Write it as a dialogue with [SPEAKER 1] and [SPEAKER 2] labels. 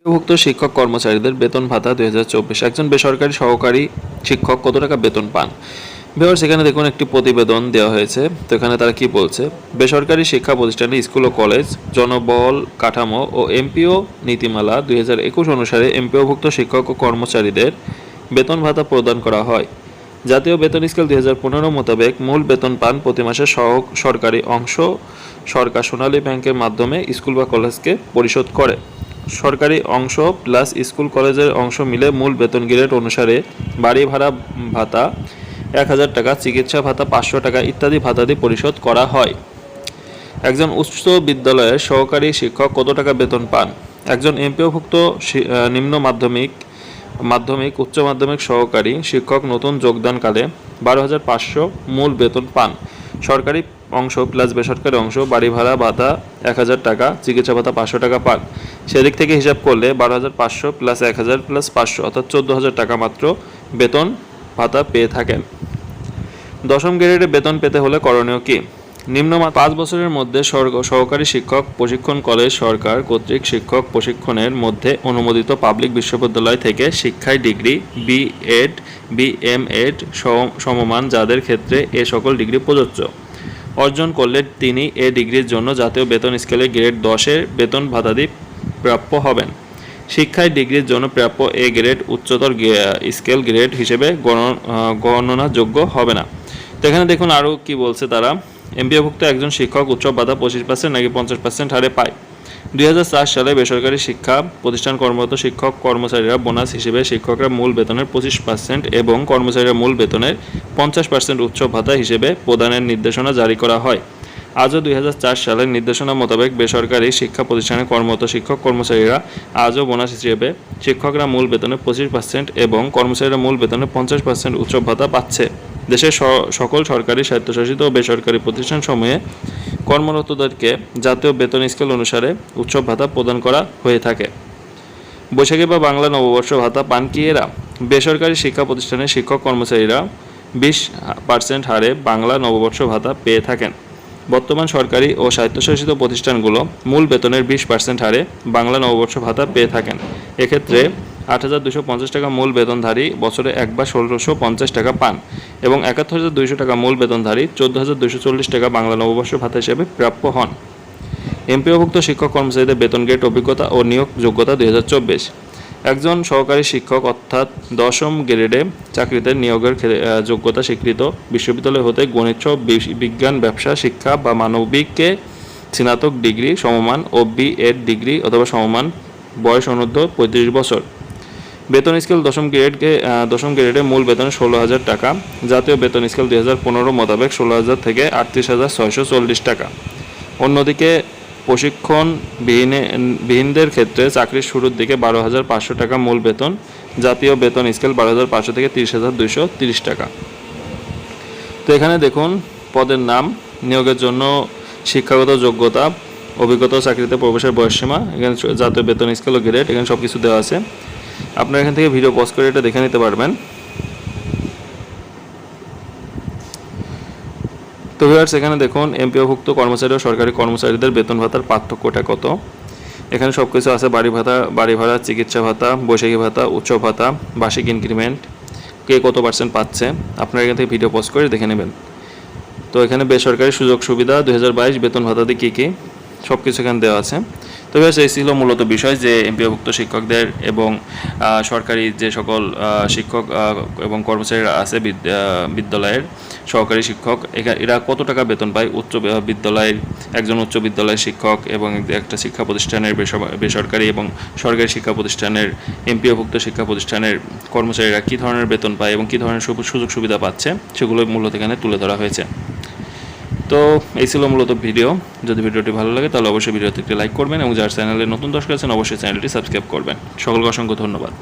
[SPEAKER 1] এমপিওভুক্ত শিক্ষক কর্মচারীদের বেতন ভাতা 2024। একজন বেসরকারি সহকারী শিক্ষক কত টাকা বেতন পান? ভিউয়ার্স, এখানে দেখুন একটি প্রতিবেদন দেওয়া হয়েছে। তো এখানে তারা কি বলছে, বেসরকারি শিক্ষা প্রতিষ্ঠানে স্কুল ও কলেজ জনবল কাঠামো ও এমপিও নীতিমালা 2021 অনুসারে এমপিওভুক্ত শিক্ষক ও কর্মচারীদের বেতন ভাতা প্রদান করা হয়। জাতীয় বেতন স্কেল 2015 মোতাবেক মূল বেতন পান প্রতি মাসে সরকারি অংশ সরকার সোনালী ব্যাংকের মাধ্যমে স্কুল বা কলেজকে পরিশোধ করে। সরকারি অংশ প্লাস স্কুল কলেজের অংশ মিলে মূল বেতন গ্রেড অনুসারে বাড়ি ভাড়া ভাতা 1000 টাকা, চিকিৎসা ভাতা 500 টাকা ইত্যাদি ভাতাদি পরিশোধ করা হয়। একজন উচ্চ বিদ্যালয়ের সহকারী শিক্ষক কত টাকা বেতন পান? একজন এমপিওভুক্ত নিম্ন মাধ্যমিক উচ্চ মাধ্যমিক সহকারী শিক্ষক নতুন যোগদানকালে 12,500 মূল বেতন পান। সরকারি অংশ প্লাস বেসরকারি অংশ বাড়ি ভাড়া ভাতা 1000 টাকা, চিকিৎসা ভাতা 500 টাকা পান। সেদিক থেকে হিসাব করলে 12,500 প্লাস 1000 প্লাস 500 অর্থাৎ 14,000 টাকা মাত্র বেতন ভাতা পেয়ে থাকেন। দশম গ্রেডে বেতন পেতে হলে করণীয় কি? নিম্ন 5 বছরের মধ্যে সহকারী শিক্ষক প্রশিক্ষণ কলেজ সরকার কর্তৃক শিক্ষক প্রশিক্ষণের মধ্যে অনুমোদিত পাবলিক বিশ্ববিদ্যালয় থেকে শিক্ষায় ডিগ্রি বিএড বিএমএড সমমান যাদের ক্ষেত্রে এ সকল ডিগ্রি প্রযোজ্য অর্জন করলে তিনি এ ডিগ্রির জন্য জাতীয় বেতন স্কেলে গ্রেড 10-এর বেতন ভাতাদি প্রাপ্য হবেন। শিক্ষায় ডিগ্রির জন্য প্রাপ্য এ গ্রেড উচ্চতর স্কেল গ্রেড হিসেবে গণনাযোগ্য হবে না। তো এখানে দেখুন আরও কি বলছে তারা, এমপিওভুক্ত একজন শিক্ষক উৎসব ভাতা 25% নাকি 50% হারে পায়। 2004 সালে বেসরকারি শিক্ষা প্রতিষ্ঠান কর্মরত শিক্ষক কর্মচারীরা বোনাস হিসেবে শিক্ষকরা মূল বেতনের 25% এবং কর্মচারীরা মূল বেতনের 50% উৎসব ভাতা হিসেবে প্রদানের নির্দেশনা জারি করা হয়। আজও 2004 সালের নির্দেশনা মোতাবেক বেসরকারি শিক্ষা প্রতিষ্ঠানে কর্মরত শিক্ষক কর্মচারীরা আজও বোনাস হিসেবে শিক্ষকরা মূল বেতনের 25% এবং কর্মচারীরা মূল বেতনের 50% উৎসব ভাতা পাচ্ছে। দেশের সকল সরকারি স্বায়ত্তশাসিত ও বেসরকারি প্রতিষ্ঠানসমূহে কর্মরতদেরকে জাতীয় বেতন স্কেল অনুসারে উৎসব ভাতা প্রদান করা হয়ে থাকে। বৈশাখী বা বাংলা নববর্ষ ভাতা পান কি এরা? বেসরকারি শিক্ষা প্রতিষ্ঠানের শিক্ষক কর্মচারীরা 20% হারে বাংলা নববর্ষ ভাতা পেয়ে থাকেন। বর্তমান সরকারি ও স্বায়ত্তশাসিত প্রতিষ্ঠানগুলো মূল বেতনের 20% হারে বাংলা নববর্ষ ভাতা পেয়ে থাকেন। এক্ষেত্রে 8,250 টাকা মূল বেতনধারী বছরে একবার 1,650 টাকা পান এবং 71,200 টাকা মূল বেতনধারী 14,240 টাকা বাংলা নববর্ষ ভাতা হিসেবে প্রাপ্য হন। এমপিওভুক্ত শিক্ষক কর্মচারীদের বেতন গ্রেড অভিজ্ঞতা ও নিয়োগ যোগ্যতা 2024। একজন সহকারী শিক্ষক অর্থাৎ 10ম গ্রেডে চাকরিতে নিয়োগের যোগ্যতা স্বীকৃত বিশ্ববিদ্যালয় হতে গণিত বিজ্ঞান ব্যবসা শিক্ষা বা মানবিকে স্নাতক ডিগ্রি সমমান ও বিএড ডিগ্রি অথবা সমমান বয়স অনূর্ধ্ব 35 বছর। বেতন স্কেল 10ম গ্রেডে মূল বেতন 16,000 টাকা। জাতীয় বেতন স্কেল 2015 মোতাবেক 16,000 থেকে 38,640 টাকা। অন্যদিকে প্রশিক্ষণ বিহীনদের ক্ষেত্রে চাকরির শুরুর দিকে 12,500 টাকা মূল বেতন। জাতীয় বেতন স্কেল 12,500 থেকে 30,230 টাকা। তো এখানে দেখুন পদের নাম, নিয়োগের জন্য শিক্ষাগত যোগ্যতা, অভিজ্ঞতা, চাকরিতে প্রবেশের বয়সসীমা, এখানে জাতীয় বেতন স্কেল ও গ্রেড, এখানে সব কিছু দেওয়া আছে। আপনারা এখান থেকে ভিডিও পজ করে এটা দেখে নিতে পারবেন। তো ভিউয়ার্স, এখানে দেখুন এমপিওভুক্ত কর্মচারী ও সরকারি কর্মচারীদের বেতন ভাতার পার্থক্যটা কত। এখানে সব কিছু আছে, বাড়ি ভাড়া, চিকিৎসা ভাতা, বৈশাখী ভাতা, উৎসব ভাতা, বার্ষিক ইনক্রিমেন্ট, কে কত % পাচ্ছে, আপনারা এখান থেকে ভিডিও পজ করে দেখে নেবেন। তো এখানে বেসরকারি সুযোগ সুবিধা 2022 বেতন ভাতাতে কী কী সব কিছু এখানে দেওয়া আছে। তো এই ছিল মূলত বিষয় যে এমপিওভুক্ত শিক্ষকদের এবং সরকারি যে সকল শিক্ষক এবং কর্মচারীরা আছে বিদ্যালয়ের সহকারী শিক্ষক এরা কত টাকা বেতন পায়। একজন উচ্চ বিদ্যালয়ের শিক্ষক এবং একটা শিক্ষা প্রতিষ্ঠানের বেসরকারি এবং সরকারি শিক্ষা প্রতিষ্ঠানের এমপিওভুক্ত শিক্ষা প্রতিষ্ঠানের কর্মচারীরা কী ধরনের বেতন পায় এবং কী ধরনের সুযোগ সুবিধা পাচ্ছে সেগুলো মূলত এখানে তুলে ধরা হয়েছে। তো এই ছিল মূলত ভিডিও। যদি ভিডিওটি ভালো লাগে তাহলে অবশ্যই ভিডিওতে একটি লাইক করবেন এবং যারা চ্যানেলে নতুন দর্শক আছেন অবশ্যই চ্যানেলটি সাবস্ক্রাইব করবেন। সকলকে অসংখ্য ধন্যবাদ।